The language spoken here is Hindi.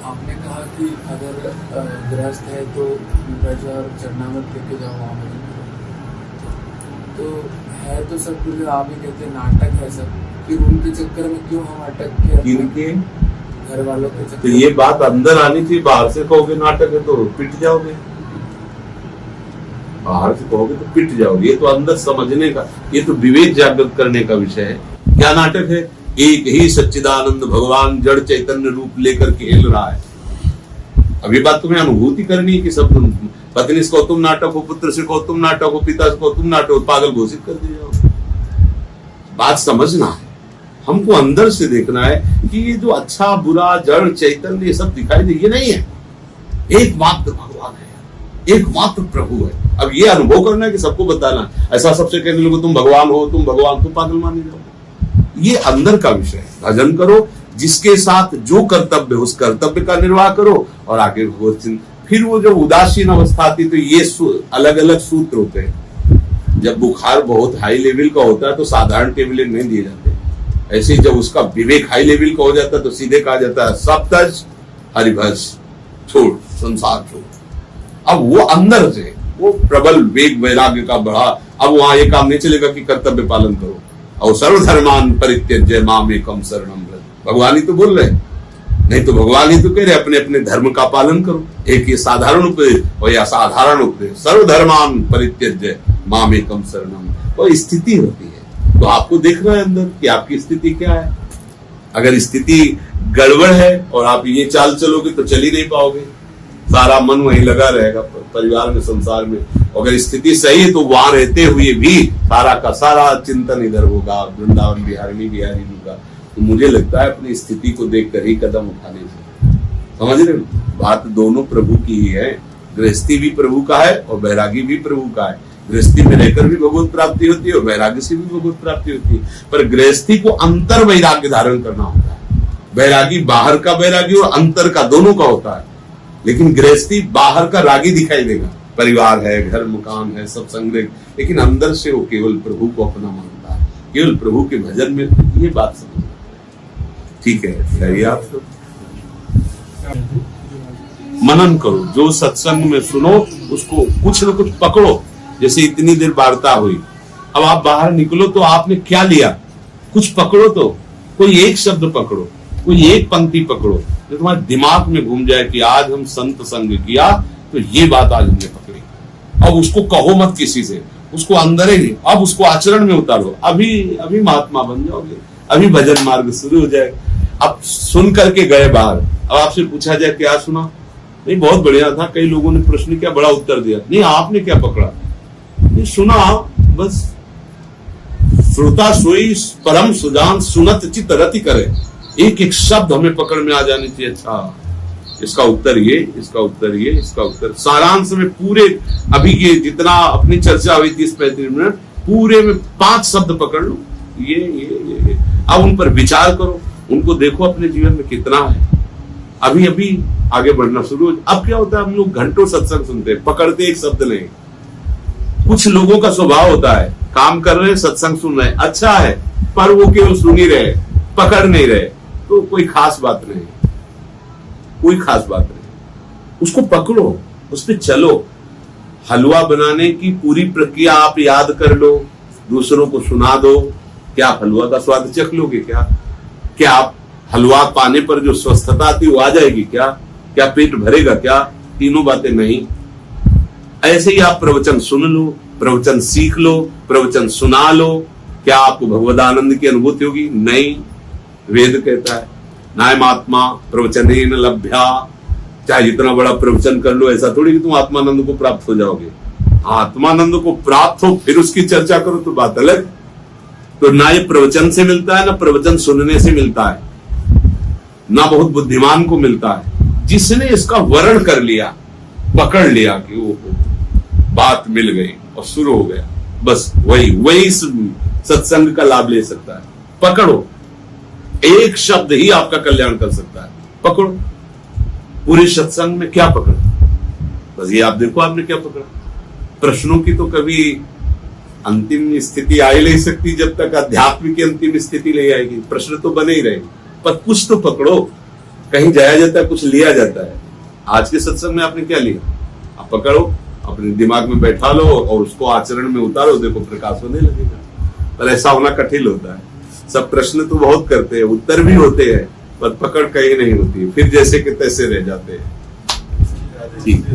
आपने कहा कि अगर गृहस्थ है तो ब्रज और चरणामृत लेके जाओ वहाँ भजन करो, तो है तो सब कुछ आप ही कहते हैं नाटक है सब, फिर उनके चक्कर में क्यों हम अटक के किनके घर वालों के चक्कर? तो ये बात अंदर आनी थी, बाहर से कहोगे नाटक है तो पिट जाओगे, बाहर से कहोगे तो पिट जाओगे। ये तो अंदर समझने का, ये तो विवेक जागृत करने का विषय है। क्या नाटक है? एक ही सच्चिदानंद भगवान जड़ चैतन्य रूप लेकर के हिल रहा है। अब ये बात तुम्हें अनुभूति करनी है कि सब पत्नी से कहो तुम नाटक हो, पुत्र से कहो तुम नाटक हो, पिता से कहो तुम नाटक हो, पागल घोषित कर दिया जाओ। बात समझना है, हमको अंदर से देखना है कि ये जो अच्छा बुरा जड़ चैतन्य ये सब दिखाई दे, ये नहीं है, एकमात्र भगवान है, एकमात्र प्रभु है। अब ये अनुभव करना है कि सबको बताना। ऐसा सबसे कहने लगो तुम भगवान हो, तुम भगवान, तो पागल माने जाओ। ये अंदर का विषय है। भजन करो, जिसके साथ जो कर्तव्य उस कर्तव्य का निर्वाह करो और आगे फिर वो जो उदासीन अवस्था आती तो ये अलग अलग सूत्र होते हैं। जब बुखार बहुत हाई लेवल का होता है तो साधारण टेबलेट नहीं दिए जाते, ऐसे ही जब उसका विवेक हाई लेवल का हो जाता है तो सीधे कहा जाता है सब तज हरिभज छोड़, संसार छोड़। अब वो अंदर से वो प्रबल वेग वैराग्य का बढ़ा। अब वहां ये काम नहीं चलेगा कि कर्तव्य पालन करो और सर्वधर्मान परित्यज्य माम एकम शरणम व्रज। भगवान ही तो बोल रहे, नहीं तो भगवान ही तो कह रहे अपने अपने धर्म का पालन करो। एक ये साधारण उपदेश और या साधारण उपदेश, सर्वधर्मान परित्यज्य माम एकम शरणम। और स्थिति होती है तो आपको देखना है अंदर कि आपकी स्थिति क्या है। अगर स्थिति गड़बड़ है और आप ये चाल चलोगे तो चल ही नहीं पाओगे, सारा मन वहीं लगा रहेगा परिवार में, संसार में। अगर स्थिति सही है तो वहां रहते हुए भी सारा का सारा चिंतन इधर होगा, वृंदावन बिहारी होगा। तो मुझे लगता है अपनी स्थिति को देखकर ही कदम उठाने से, समझ रहे हो, बात दोनों प्रभु की ही है। गृहस्थी भी प्रभु का है और वैरागी भी प्रभु का है। गृहस्थी में रहकर भी भगवत प्राप्ति होती है और वैराग्य से भी भगवत प्राप्ति होती है। पर गृहस्थी को अंतर वैराग्य धारण करना होता है। वैरागी बाहर का वैरागी और अंतर का दोनों का होता है। लेकिन गृहस्थी बाहर का रागी दिखाई देगा, परिवार है, घर मकान है, सब संग्रह, लेकिन अंदर से वो केवल प्रभु को अपना मानता है, केवल प्रभु के भजन में। ये बात समझ, ठीक है? सही आप तो मनन करो, जो सत्संग में सुनो उसको कुछ न कुछ पकड़ो। जैसे इतनी देर वार्ता हुई, अब आप बाहर निकलो तो आपने क्या लिया, कुछ पकड़ो। तो कोई एक शब्द पकड़ो, कोई एक पंक्ति पकड़ो जो तुम्हारे दिमाग में घूम जाए कि आज हम संत संग किया तो ये बात आज हमने पकड़ी। अब उसको कहो मत किसी से, उसको अंदर ही, अब उसको आचरण में उतारो। अभी महात्मा बन जाओगे, अभी भजन मार्ग शुरू हो जाए। अब सुन करके गए बाहर, अब आपसे पूछा जाए क्या सुना, नहीं बहुत बढ़िया था, कई लोगों ने प्रश्न किया, बड़ा उत्तर दिया, नहीं आपने क्या पकड़ा, नहीं सुना, बस श्रोता सोई परम सुजान सुनत चित रति करे। एक एक शब्द हमें पकड़ में आ जानी चाहिए। अच्छा इसका उत्तर ये, इसका उत्तर ये, इसका उत्तर, सारांश में पूरे अभी ये जितना अपनी चर्चा हुई 30-35 मिनट, पूरे में 5 शब्द पकड़ लो, ये। अब उन पर विचार करो, उनको देखो अपने जीवन में कितना है। अभी आगे बढ़ना शुरू। अब क्या होता है, हम लोग घंटों सत्संग सुनते हैं, पकड़ते एक शब्द नहीं। कुछ लोगों का स्वभाव होता है, काम कर रहे हैं, सत्संग सुन रहे हैं, अच्छा है, पर वो केवल सुन ही रहे, पकड़ नहीं रहे, तो कोई खास बात नहीं, कोई खास बात नहीं। उसको पकड़ो, उस पर चलो। हलवा बनाने की पूरी प्रक्रिया आप याद कर लो, दूसरों को सुना दो। क्या आप हलवा का स्वाद चख लोगे? क्या आप हलवा पाने पर जो स्वस्थता आती वो आ जाएगी? क्या पेट भरेगा? क्या तीनों बातें नहीं। ऐसे ही आप प्रवचन सुन लो, प्रवचन सीख लो, प्रवचन सुना लो, क्या आपको भगवदानंद की अनुभूति होगी? नहीं। वेद कहता है नायमात्मा प्रवचनेन लभ्या। चाहे जितना बड़ा प्रवचन कर लो, ऐसा थोड़ी कि तुम आत्मानंद को प्राप्त हो जाओगे। आत्मानंद को प्राप्त हो फिर उसकी चर्चा करो तो बात अलग। तो ना ये प्रवचन से मिलता है, ना प्रवचन सुनने से मिलता है, ना बहुत बुद्धिमान को मिलता है। जिसने इसका वर्ण कर लिया, पकड़ लिया कि वो बात मिल गई और शुरू हो गया, बस वही सत्संग का लाभ ले सकता है। पकड़ो, एक शब्द ही आपका कल्याण कर सकता है। पकड़ो। पूरे सत्संग में क्या पकड़ा, बस ये आप देखो आपने क्या पकड़ा। प्रश्नों की तो कभी अंतिम स्थिति आ ही नहीं सकती जब तक आध्यात्मिक की अंतिम स्थिति नहीं आएगी। प्रश्न तो बने ही रहेंगे। पर कुछ तो पकड़ो, कहीं जाया जाता है, कुछ लिया जाता है। आज के सत्संग में आपने क्या लिया? आप पकड़ो, अपने दिमाग में बैठा लो और उसको आचरण में उतारो, देखो प्रकाश होने लगेगा। पर ऐसा होना कठिन होता है। सब प्रश्न तो बहुत करते हैं, उत्तर भी होते हैं, पर पकड़ कहीं नहीं होती, फिर जैसे कि तैसे रह जाते हैं। ठीक।